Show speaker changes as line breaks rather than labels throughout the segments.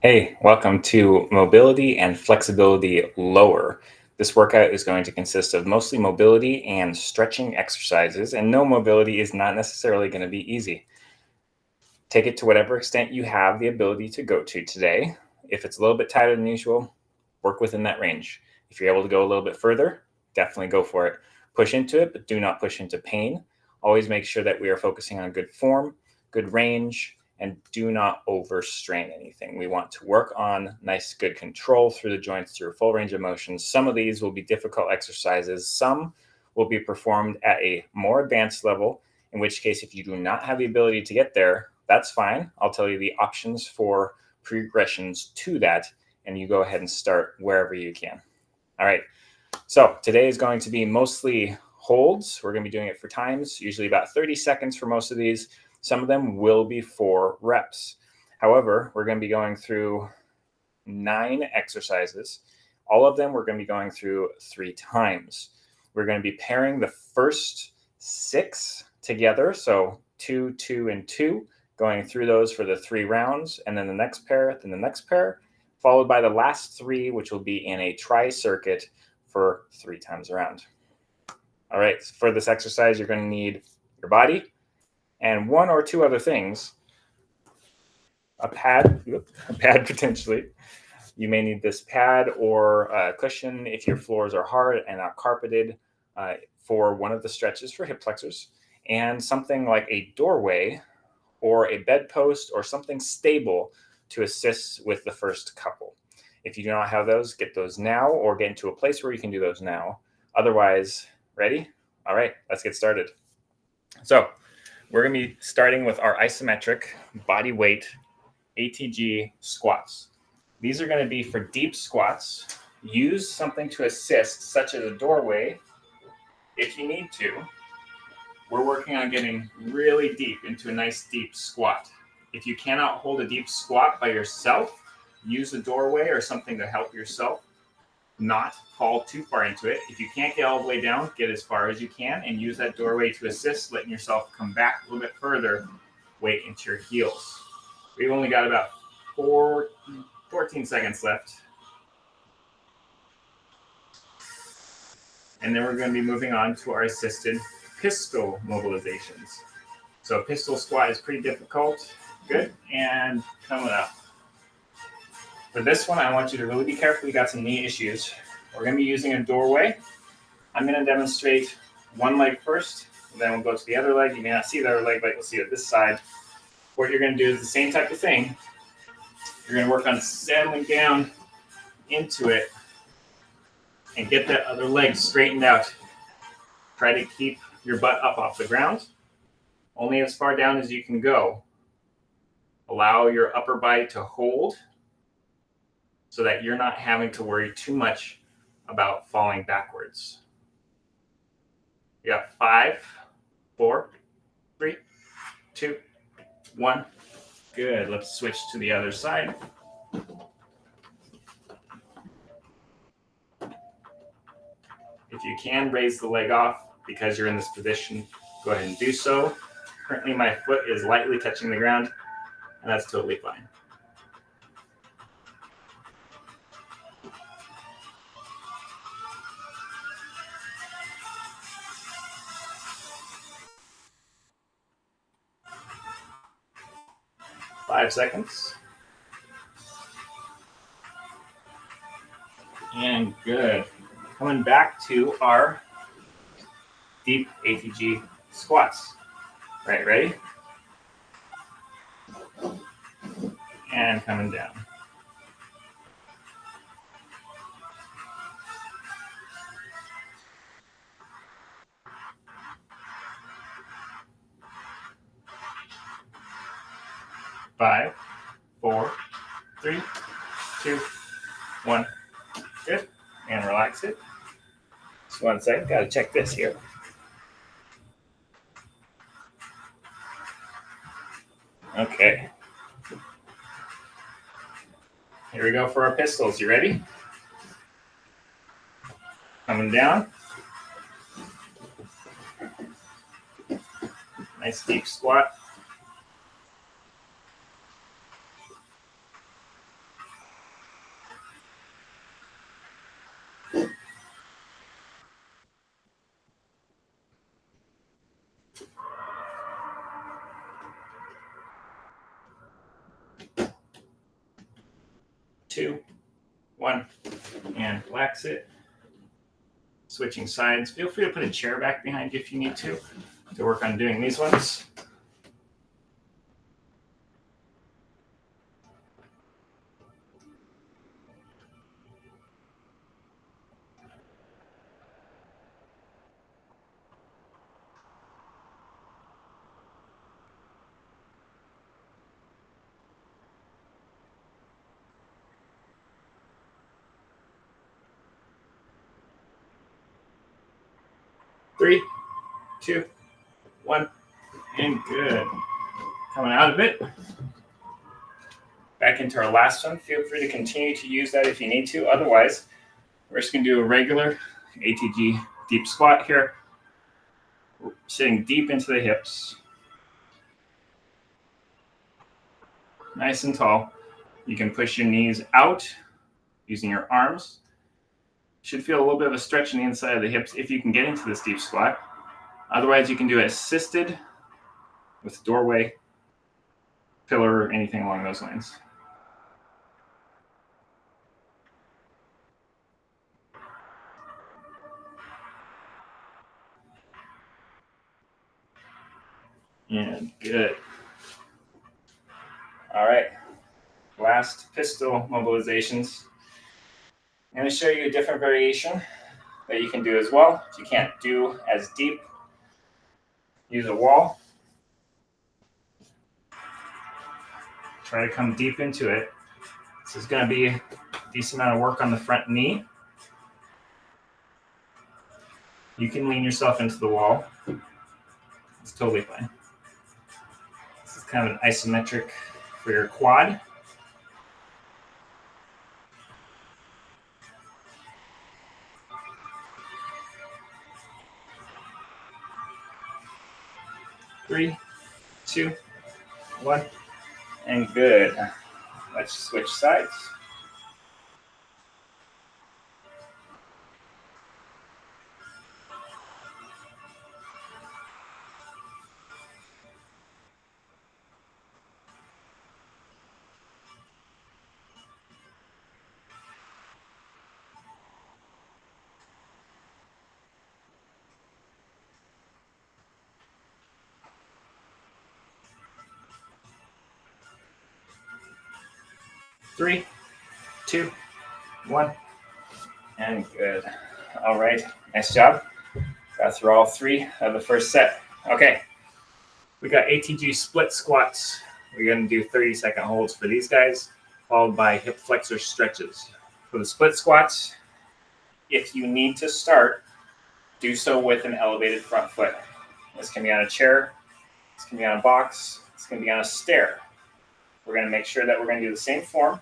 Hey, welcome to Mobility and Flexibility Lower. This workout is going to consist of mostly mobility and stretching exercises, and no mobility is not necessarily going to be easy. Take it to whatever extent you have the ability to go to today. If it's a little bit tighter than usual, work within that range. If you're able to go a little bit further, definitely go for it. Push into it, but do not push into pain. Always make sure that we are focusing on good form, good range, and do not overstrain anything. We want to work on nice, good control through the joints through a full range of motion. Some of these will be difficult exercises. Some will be performed at a more advanced level, in which case, if you do not have the ability to get there, that's fine. I'll tell you the options for progressions to that, and you go ahead and start wherever you can. All right. So today is going to be mostly holds. We're going to be doing it for times, usually about 30 seconds for most of these. Some of them will be 4 reps. However, we're going to be going through 9 exercises. All of them we're going to be going through 3 times. We're going to be pairing the first 6 together. So 2, 2, and 2, going through those for the 3 rounds, and then the next pair, then the next pair, followed by the last 3, which will be in a tri-circuit for 3 times around. All right, for this exercise, you're going to need your body and 1 or 2 other things. A pad potentially. You may need this pad or a cushion if your floors are hard and not carpeted for one of the stretches for hip flexors, and something like a doorway or a bedpost or something stable to assist with the first couple. If you do not have those, get those now or get into a place where you can do those now. Otherwise, ready? All right, let's get started. So we're going to be starting with our isometric body weight ATG squats. These are going to be for deep squats. Use something to assist, such as a doorway, if you need to. We're working on getting really deep into a nice deep squat. If you cannot hold a deep squat by yourself, use a doorway or something to help yourself not fall too far into it. If you can't get all the way down, get as far as you can and use that doorway to assist, letting yourself come back a little bit further, weight into your heels. We've only got about 14 seconds left. And then we're going to be moving on to our assisted pistol mobilizations. So pistol squat is pretty difficult. Good. And coming up. For this one, I want you to really be careful. You got some knee issues. We're going to be using a doorway. I'm going to demonstrate one leg first, and then we'll go to the other leg. You may not see the other leg, but you'll see it this side. What you're going to do is the same type of thing. You're going to work on settling down into it and get that other leg straightened out. Try to keep your butt up off the ground, only as far down as you can go. Allow your upper body to hold so that you're not having to worry too much about falling backwards. You got 5, 4, 3, 2, 1. Good. Let's switch to the other side. If you can raise the leg off because you're in this position, go ahead and do so. Currently, my foot is lightly touching the ground, and that's totally fine. Five seconds. And good. Coming back to our deep ATG squats. Right, ready? And coming down. Five, 4, 3, 2, 1. Good. And relax it. Just 1 second. Got to check this here. Okay. Here we go for our pistols. You ready? Coming down. Nice deep squat. Two, one, and relax it. Switching sides. Feel free to put a chair back behind you if you need to work on doing these ones. Three, two, one, and good. Coming out of it. Back into our last one. Feel free to continue to use that if you need to. Otherwise, we're just going to do a regular ATG deep squat here. Sitting deep into the hips. Nice and tall. You can push your knees out using your arms. Should feel a little bit of a stretch in the inside of the hips if you can get into this deep squat. Otherwise, you can do it assisted with doorway, pillar, or anything along those lines. And good. All right. Last pistol mobilizations. I'm going to show you a different variation that you can do as well. If you can't do as deep, use a wall. Try to come deep into it. This is going to be a decent amount of work on the front knee. You can lean yourself into the wall. It's totally fine. This is kind of an isometric for your quad. Three, two, one, and good. Let's switch sides. Three, two, one, and good. All right, nice job. Got through all three of the first set. Okay, we got ATG split squats. We're going to do 30-second holds for these guys, followed by hip flexor stretches. For the split squats, if you need to start, do so with an elevated front foot. This can be on a chair, this can be on a box, this can be on a stair. We're going to make sure that we're going to do the same form,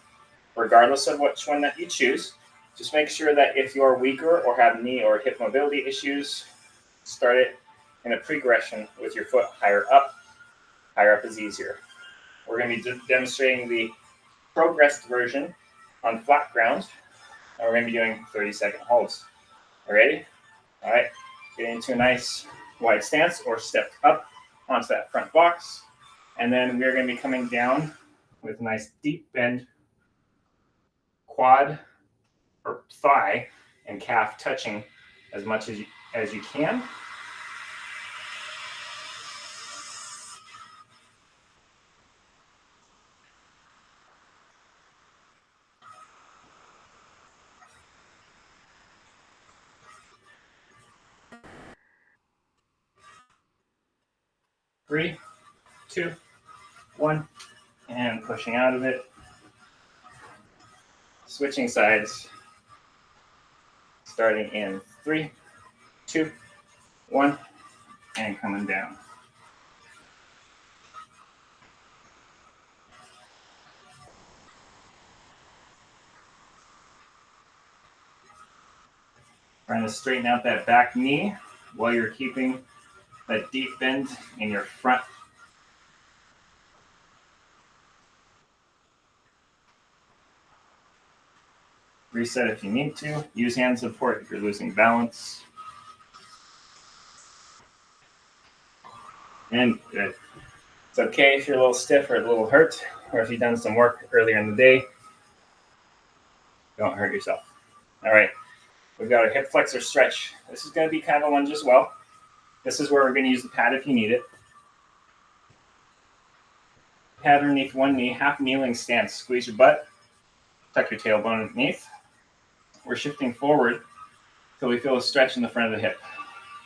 regardless of which one that you choose. Just make sure that if you're weaker or have knee or hip mobility issues, start it in a progression with your foot higher up. Higher up is easier. We're going to be demonstrating the progressed version on flat ground, and we're going to be doing 30-second holds. All ready? All right. Get into a nice wide stance or step up onto that front box, and then we're going to be coming down with a nice deep bend, quad or thigh and calf touching as much as you can. Three, two, one, and pushing out of it. Switching sides. Starting in 3, 2, 1, and coming down. Trying to straighten out that back knee while you're keeping that deep bend in your front. Reset if you need to. Use hand support if you're losing balance. And good. It's okay if you're a little stiff or a little hurt, or if you've done some work earlier in the day. Don't hurt yourself. All right, we've got a hip flexor stretch. This is going to be kind of a lunge as well. This is where we're going to use the pad if you need it. Pad underneath one knee, half kneeling stance. Squeeze your butt, tuck your tailbone underneath. We're shifting forward until we feel a stretch in the front of the hip.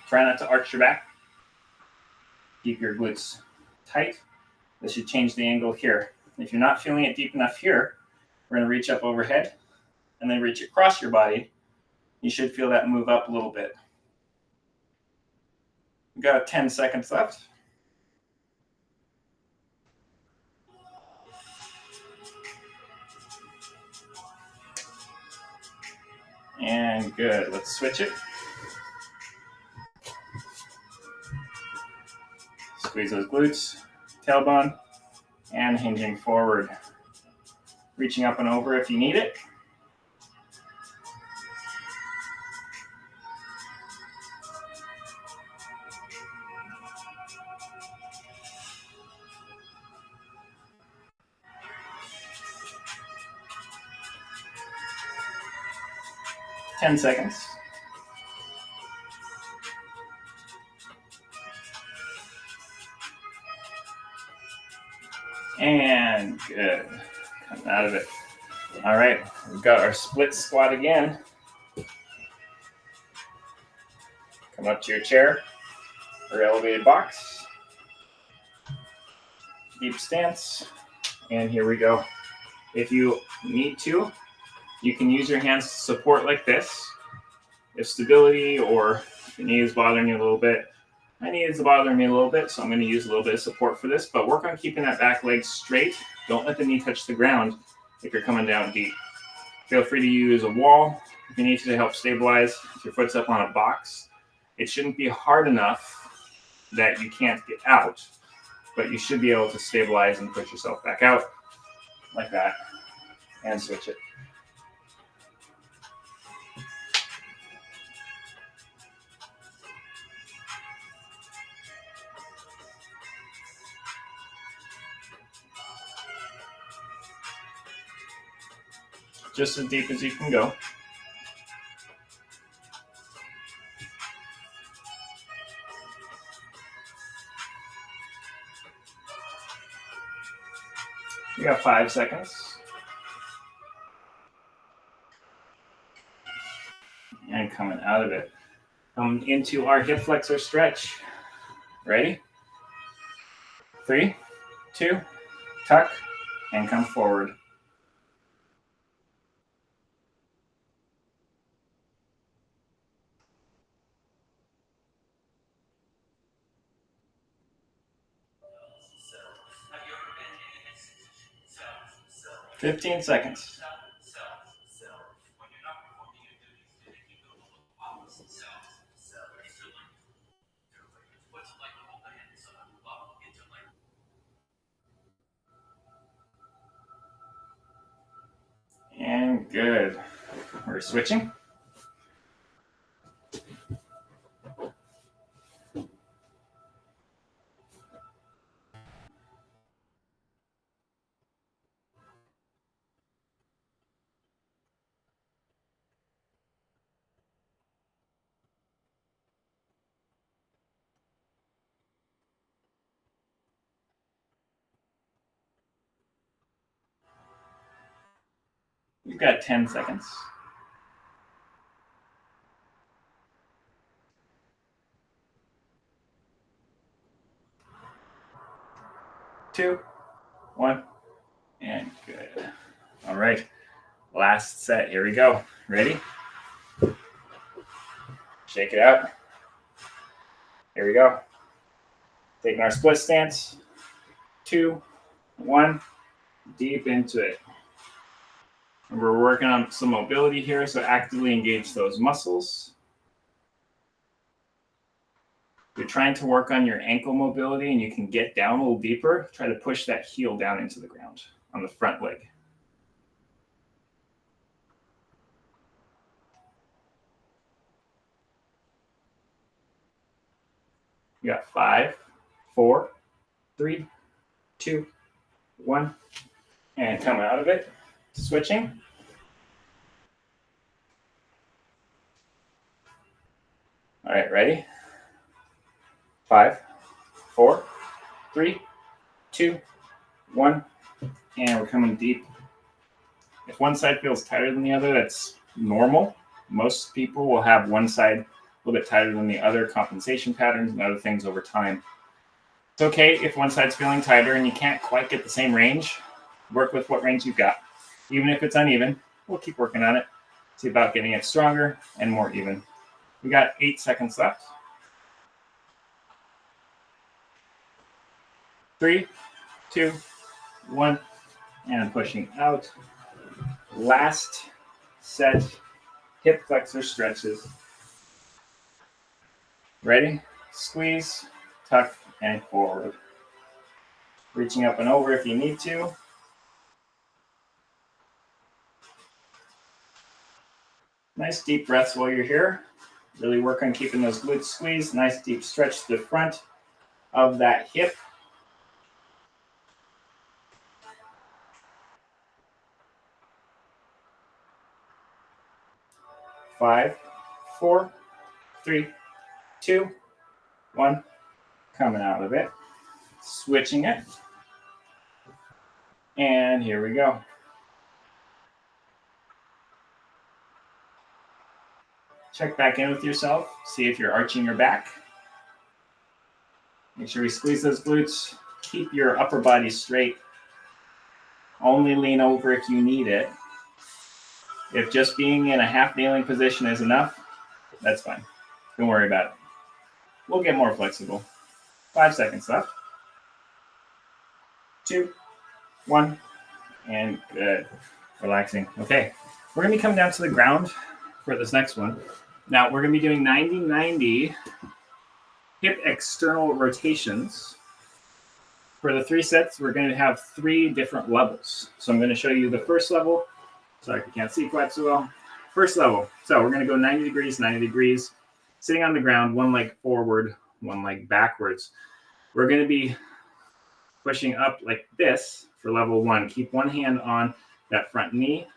Try not to arch your back. Keep your glutes tight. This should change the angle here. If you're not feeling it deep enough here, we're going to reach up overhead and then reach across your body. You should feel that move up a little bit. We've got 10 seconds left. And good. Let's switch it. Squeeze those glutes, tailbone, and hinging forward. Reaching up and over if you need it. Ten seconds. And good. Coming out of it. All right, we've got our split squat again. Come up to your chair or elevated box. Deep stance. And here we go. If you need to, you can use your hands to support like this. If stability or if your knee is bothering you a little bit, my knee is bothering me a little bit, so I'm going to use a little bit of support for this, but work on keeping that back leg straight. Don't let the knee touch the ground if you're coming down deep. Feel free to use a wall if you need to help stabilize. If your foot's up on a box, it shouldn't be hard enough that you can't get out, but you should be able to stabilize and push yourself back out like that and switch it. Just as deep as you can go. You got 5 seconds. And coming out of it. Come into our hip flexor stretch. Ready? 3, 2, tuck, and come forward. – 15 seconds. And good. We're switching. You've got 10 seconds. 2, 1, and good. All right, last set. Here we go. Ready? Shake it out. Here we go. Taking our split stance. 2, 1, deep into it. And we're working on some mobility here, so actively engage those muscles. If you're trying to work on your ankle mobility and you can get down a little deeper, try to push that heel down into the ground on the front leg. You got 5, 4, 3, 2, 1. And coming out of it, switching. All right, ready? 5, 4, 3, 2, 1. And we're coming deep. If one side feels tighter than the other, that's normal. Most people will have one side a little bit tighter than the other, compensation patterns and other things over time. It's okay if one side's feeling tighter and you can't quite get the same range. Work with what range you've got. Even if it's uneven, we'll keep working on it. See about getting it stronger and more even. We got 8 seconds left. 3, 2, 1, and pushing out. Last set, hip flexor stretches. Ready? Squeeze, tuck, and forward. Reaching up and over if you need to. Nice deep breaths while you're here. Really work on keeping those glutes squeezed. Nice deep stretch to the front of that hip. Five, 4, 3, 2, 1. Coming out of it. Switching it. And here we go. Check back in with yourself. See if you're arching your back. Make sure we squeeze those glutes. Keep your upper body straight. Only lean over if you need it. If just being in a half kneeling position is enough, that's fine. Don't worry about it. We'll get more flexible. 5 seconds left. 2, 1, and good. Relaxing. Okay, we're going to be coming down to the ground for this next one. Now, we're going to be doing 90-90 hip external rotations. For the 3 sets, we're going to have 3 different levels. So I'm going to show you the first level. Sorry if you can't see quite so well. First level. So we're going to go 90 degrees, 90 degrees. Sitting on the ground, one leg forward, one leg backwards. We're going to be pushing up like this for level 1. Keep one hand on that front knee.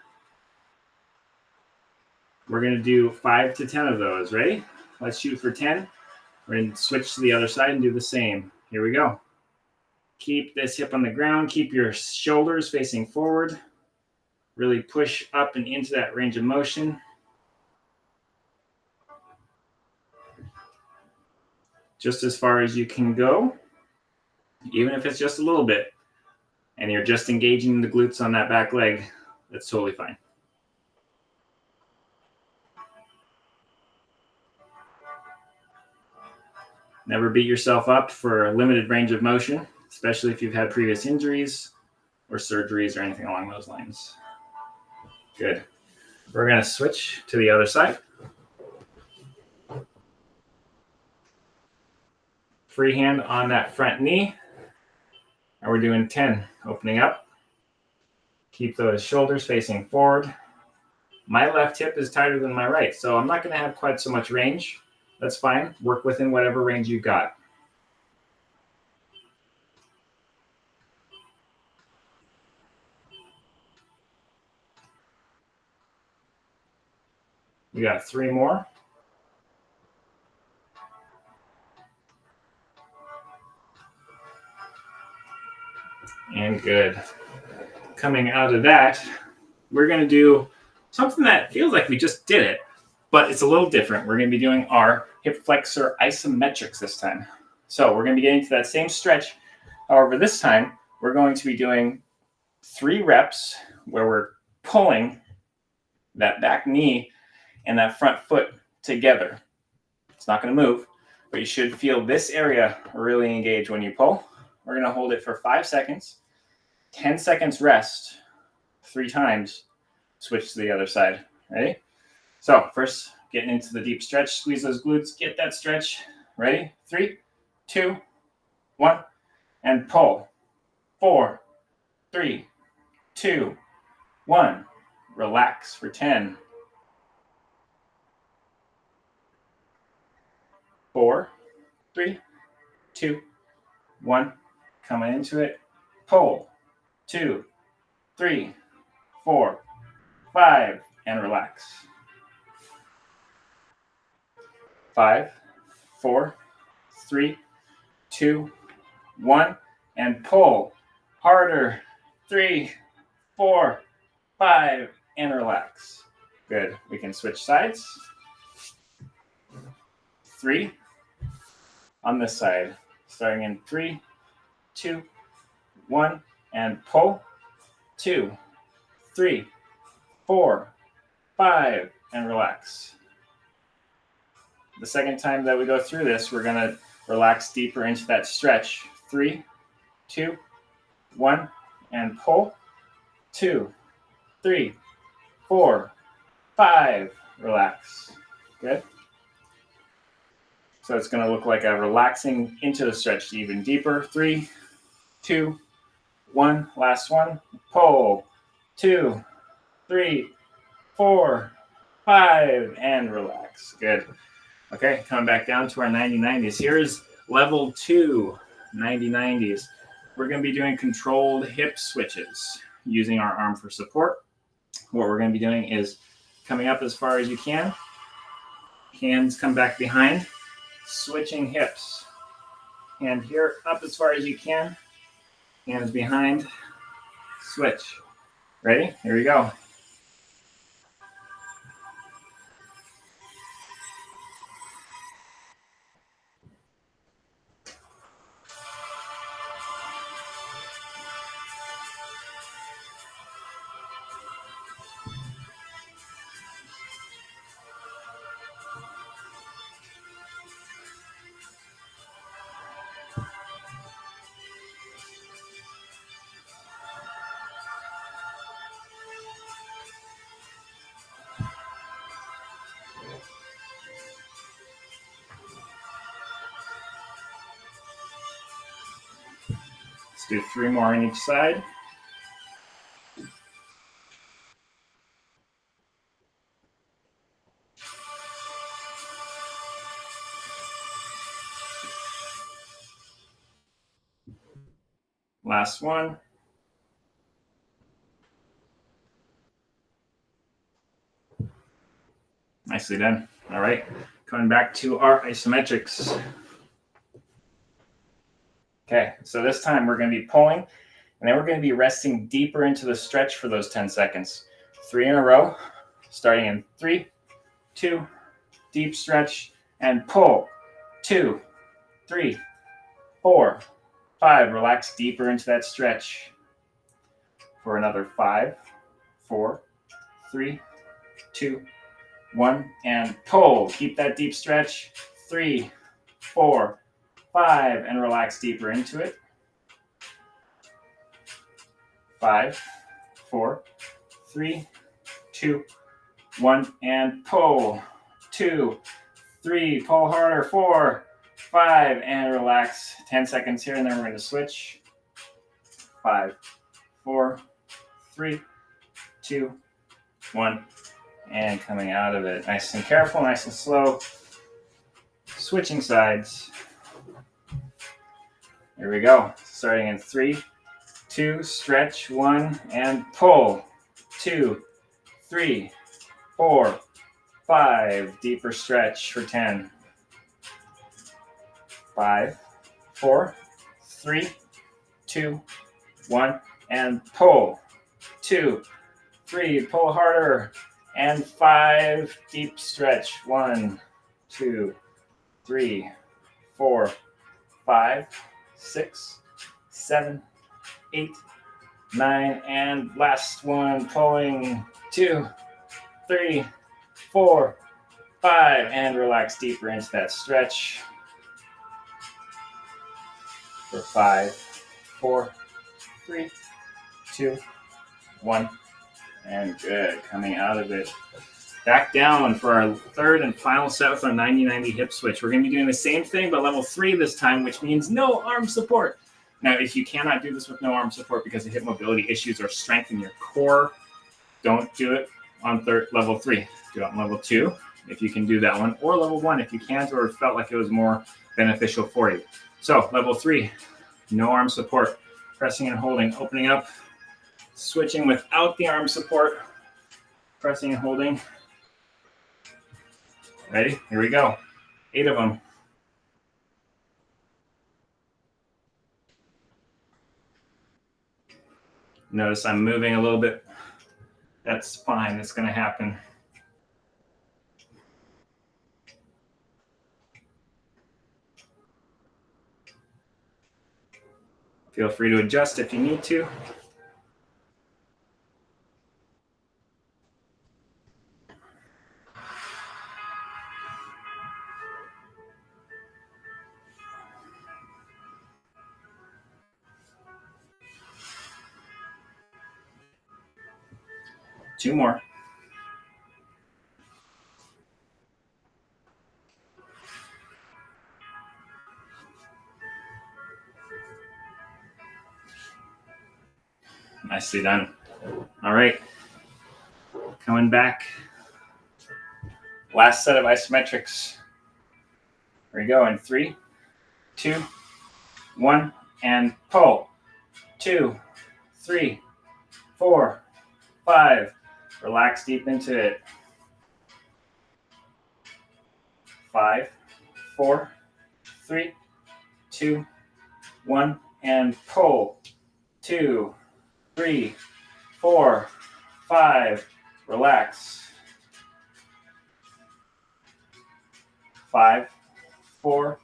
We're going to do 5 to 10 of those. Ready? Let's shoot for 10. We're going to switch to the other side and do the same. Here we go. Keep this hip on the ground. Keep your shoulders facing forward. Really push up and into that range of motion. Just as far as you can go, even if it's just a little bit, and you're just engaging the glutes on that back leg, that's totally fine. Never beat yourself up for a limited range of motion, especially if you've had previous injuries or surgeries or anything along those lines. Good. We're going to switch to the other side. Free hand on that front knee. And we're doing 10, opening up. Keep those shoulders facing forward. My left hip is tighter than my right, so I'm not going to have quite so much range. That's fine. Work within whatever range you've got. We got 3 more. And good. Coming out of that, we're going to do something that feels like we just did it, but it's a little different. We're going to be doing our hip flexor isometrics this time. So we're going to be getting to that same stretch. However, this time, we're going to be doing 3 reps where we're pulling that back knee and that front foot together. It's not going to move, but you should feel this area really engage when you pull. We're going to hold it for 5 seconds, 10 seconds rest, 3 times, switch to the other side. Ready? So first, getting into the deep stretch, squeeze those glutes, get that stretch. Ready? 3, 2, 1, and pull. 4, 3, 2, 1. Relax for 10. 4, 3, 2, 1. Coming into it. Pull. 2, 3, 4, 5, and relax. 5, 4, 3, 2, 1, and pull. Harder. 3, 4, 5, and relax. Good. We can switch sides. 3 on this side. Starting in 3, 2, 1, and pull. 2, 3, 4, 5, and relax. The second time that we go through this, we're going to relax deeper into that stretch. 3, 2, 1, and pull. 2, 3, 4, 5, relax. Good. So it's going to look like a relaxing into the stretch even deeper. 3, 2, 1, last one. Pull. 2, 3, 4, 5, and relax. Good. Okay, coming back down to our 90-90s. Here's level 2, 90-90s. We're going to be doing controlled hip switches using our arm for support. What we're going to be doing is coming up as far as you can. Hands come back behind. Switching hips. Hand here up as far as you can. Hands behind. Switch. Ready? Here we go. Let's do 3 more on each side. Last one. Nicely done. All right. Coming back to our isometrics. Okay, so this time we're going to be pulling, and then we're going to be resting deeper into the stretch for those 10 seconds. 3 in a row, starting in 3, 2, deep stretch, and pull. 2, 3, 4, 5. Relax deeper into that stretch for another 5, 4, 3, 2, 1, and pull. Keep that deep stretch. 3, 4, 5, and relax deeper into it. 5, 4, 3, 2, 1, and pull. 2, 3, pull harder. 4, 5, and relax. 10 seconds here, and then we're going to switch. 5, 4, 3, 2, 1, and coming out of it. Nice and careful, nice and slow. Switching sides. Here we go. Starting in 3, 2, stretch, 1, and pull. 2, 3, 4, 5. Deeper stretch for 10. 5, 4, 3, 2, 1, and pull. 2, 3, pull harder, and 5. Deep stretch. 1, 2, 3, 4, 5, 6, 7, 8, 9, and last one, pulling. 2, 3, 4, 5, and relax deeper into that stretch for 5, 4, 3, 2, 1, and good. Coming out of it. Back down for our third and final set with our 90-90 hip switch. We're going to be doing the same thing, but level 3 this time, which means no arm support. Now, if you cannot do this with no arm support because of hip mobility issues or strength in your core, don't do it on level 3. Do it on level 2. if you can do that one, or level 1 if you can't or felt like it was more beneficial for you. So level 3, no arm support, pressing and holding, opening up, switching without the arm support, pressing and holding. Ready? Here we go. 8 of them. Notice I'm moving a little bit. That's fine. It's going to happen. Feel free to adjust if you need to. Two more. Nicely done. All right. Coming back. Last set of isometrics. Here we go in 3, 2, 1, and pull. 2, 3, 4, 5. Relax deep into it. 5, 4, 3, 2, 1, and pull. 2, 3, 4, 5. Relax. 5, 4,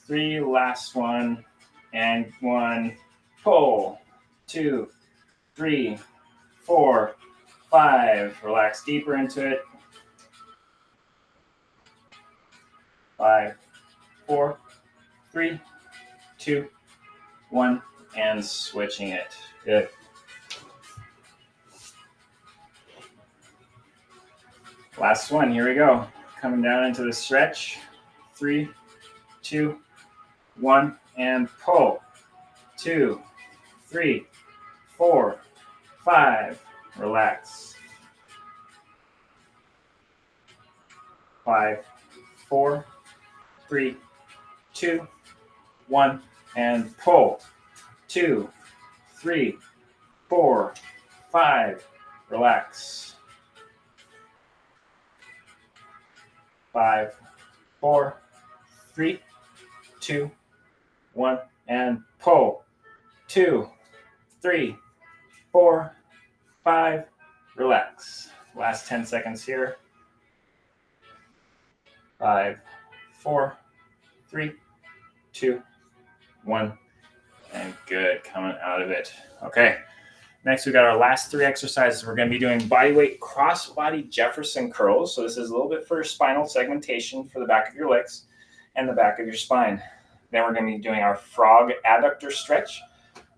3. Last one, and 1. Pull. 2, 3, 4, 5. Relax deeper into it. 5, 4, 3, 2, 1, and switching it. Good. Last one. Here we go. Coming down into the stretch. 3, 2, 1, and pull. 2, 3, 4, 5. Relax. 5, 4, 3, 2, 1, and pull. 2, 3, 4, 5. Relax. 5, 4, 3, 2, 1, and pull. 2, 3, 4, 5. Relax. Last 10 seconds here. 5, 4, 3, 2, 1, and good. Coming out of it. Okay. Next, we got our last 3 exercises. We're going to be doing bodyweight cross-body Jefferson curls. So this is a little bit for spinal segmentation for the back of your legs and the back of your spine. Then we're going to be doing our frog adductor stretch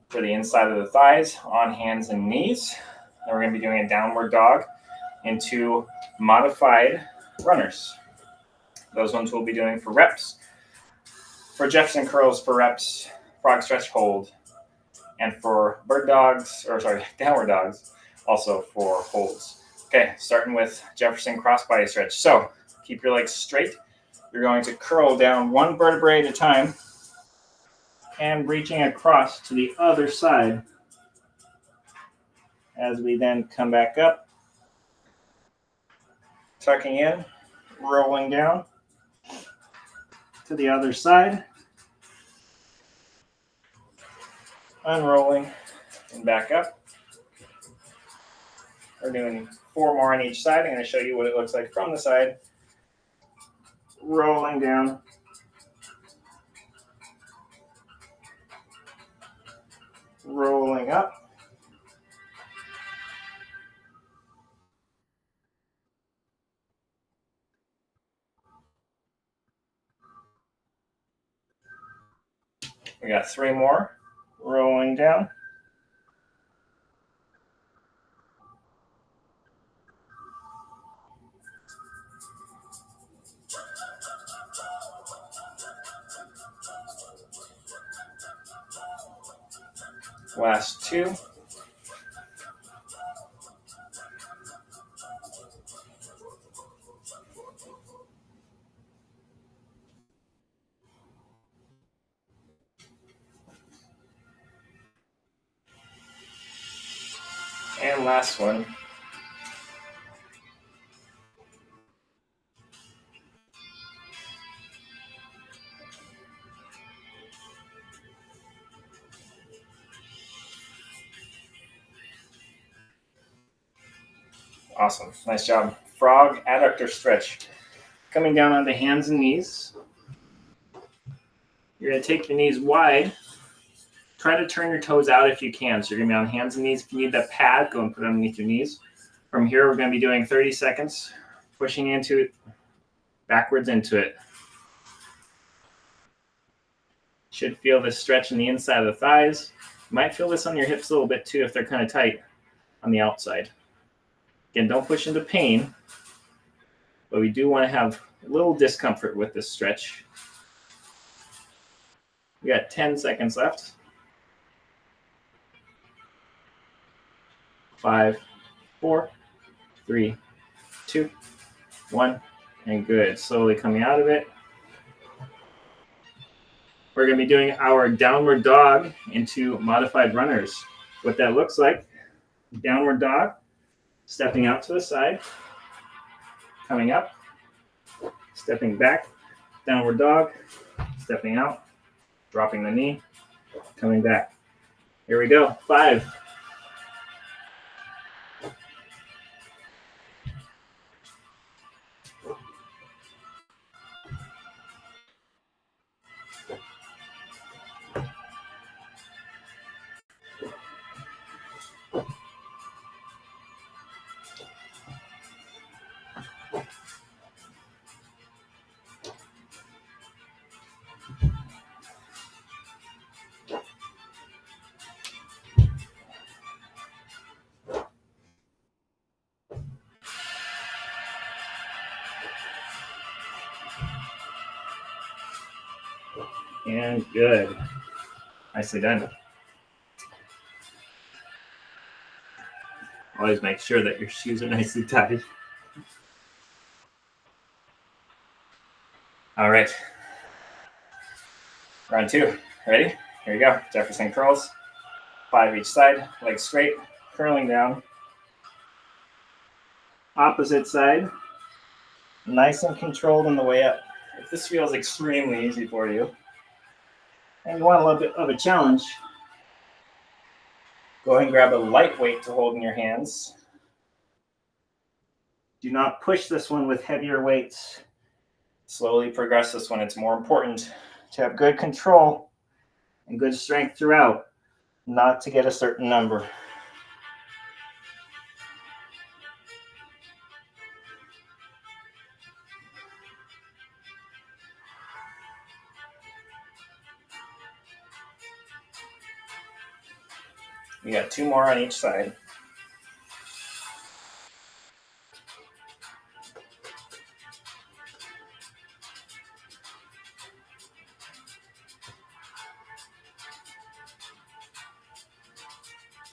for the inside of the thighs on hands and knees. Then we're going to be doing a downward dog into modified runners. Those ones we'll be doing for reps. For Jefferson curls for reps, frog stretch hold. And for downward dogs, also for holds. Okay, starting with Jefferson crossbody stretch. So keep your legs straight. You're going to curl down one vertebrae at a time and reaching across to the other side as we then come back up, tucking in, rolling down to the other side, unrolling, and back up. We're doing 4 more on each side. I'm going to show you what it looks like from the side. Rolling down. Rolling up. We got 3 more. Rolling down. Last 2. And last one. Awesome. Nice job. Frog adductor stretch. Coming down onto hands and knees. You're going to take your knees wide. Try to turn your toes out if you can. So you're going to be on hands and knees. If you need that pad, go and put it underneath your knees. From here, we're going to be doing 30 seconds, pushing into it, backwards into it. Should feel this stretch in the inside of the thighs. You might feel this on your hips a little bit too if they're kind of tight on the outside. Again, don't push into pain, but we do want to have a little discomfort with this stretch. We got 10 seconds left. 5, 4, 3, 2, 1, and good. Slowly coming out of it. We're going to be doing our downward dog into modified runners. What that looks like, downward dog, stepping out to the side, coming up, stepping back, downward dog, stepping out, dropping the knee, coming back. Here we go. 5, 'and good. Nicely done. Always make sure that your shoes are nicely tied. All right. Round 2. Ready? Here you go. Jefferson curls. 5 each side. Legs straight. Curling down. Opposite side. Nice and controlled on the way up. If this feels extremely easy for you, and you want a little bit of a challenge, go ahead and grab a light weight to hold in your hands. Do not push this one with heavier weights. Slowly progress this one. It's more important to have good control and good strength throughout, not to get a certain number. We got 2 more on each side.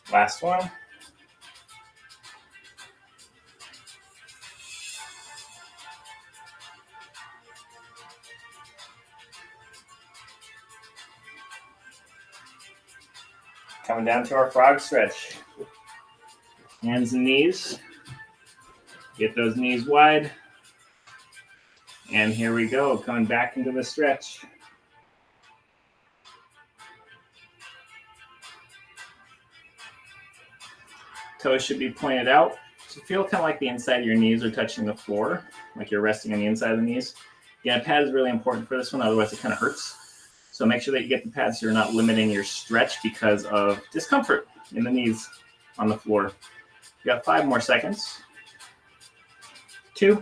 Last one. Coming down to our frog stretch. Hands and knees. Get those knees wide. And here we go, coming back into the stretch. Toes should be pointed out. So feel kind of like the inside of your knees are touching the floor, like you're resting on the inside of the knees. Yeah, pad is really important for this one, otherwise it kind of hurts. So make sure that you get the pad so you're not limiting your stretch because of discomfort in the knees on the floor. You got 5 more seconds. 2,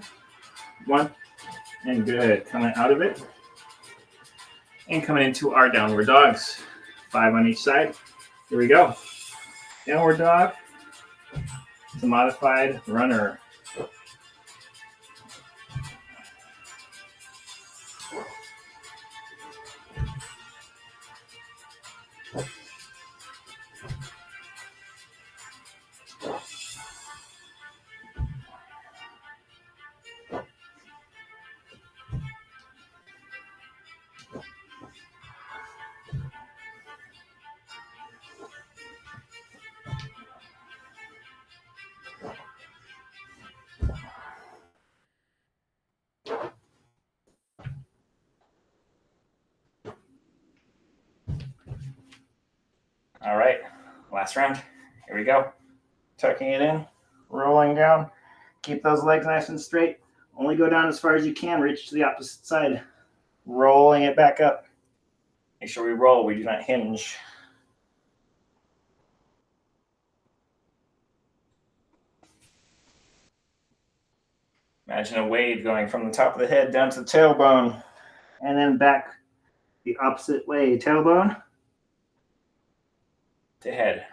1, and good. Coming out of it. And coming into our downward dogs. 5 on each side. Here we go. Downward dog. It's a modified runner. Last round. Here we go. Tucking it in, rolling down. Keep those legs nice and straight. Only go down as far as you can. Reach to the opposite side. Rolling it back up. Make sure we roll. We do not hinge. Imagine a wave going from the top of the head down to the tailbone, and then back the opposite way. Tailbone to head.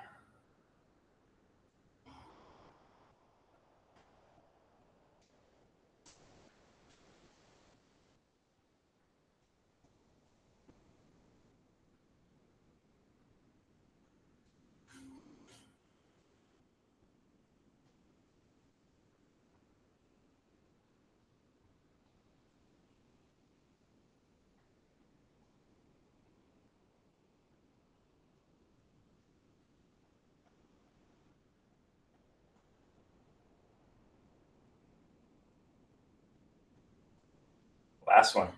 Last one.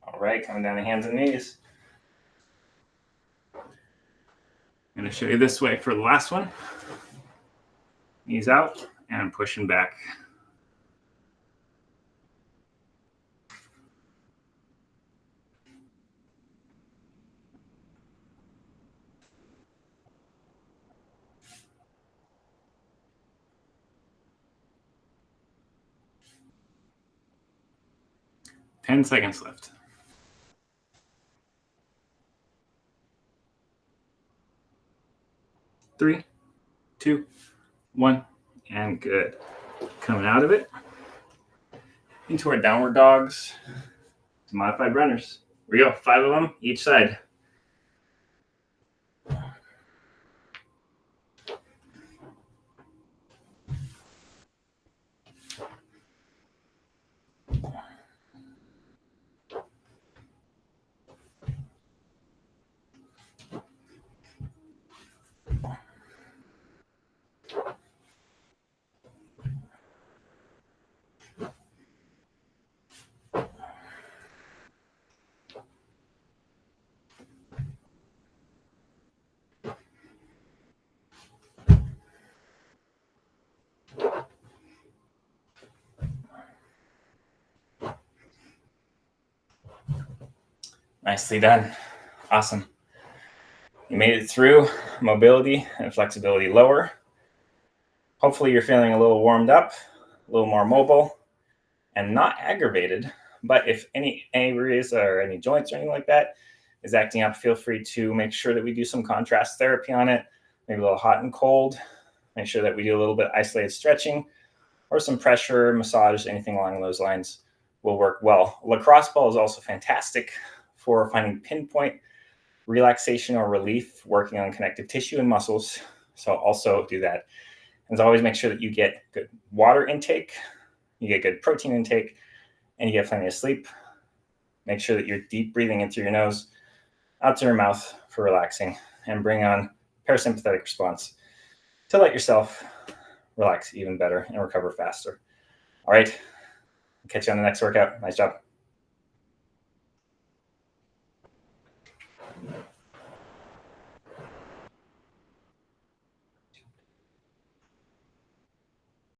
All right, coming down the hands and knees. I'm going to show you this way for the last one. Knees out and pushing back. Ten seconds left. 3, 2, 1, and good. Coming out of it into our downward dogs, modified runners. Here we go, 5 of them each side. Nicely done. Awesome. You made it through mobility and flexibility lower. Hopefully you're feeling a little warmed up, a little more mobile, and not aggravated. But if any areas or any joints or anything like that is acting up, feel free to make sure that we do some contrast therapy on it, maybe a little hot and cold. Make sure that we do a little bit of isolated stretching or some pressure, massage, anything along those lines will work well. Lacrosse ball is also fantastic for finding pinpoint relaxation or relief, working on connective tissue and muscles. So also do that. And always make sure that you get good water intake, you get good protein intake, and you get plenty of sleep. Make sure that you're deep breathing in through your nose, out to your mouth for relaxing, and bring on parasympathetic response to let yourself relax even better and recover faster. All right, catch you on the next workout. Nice job.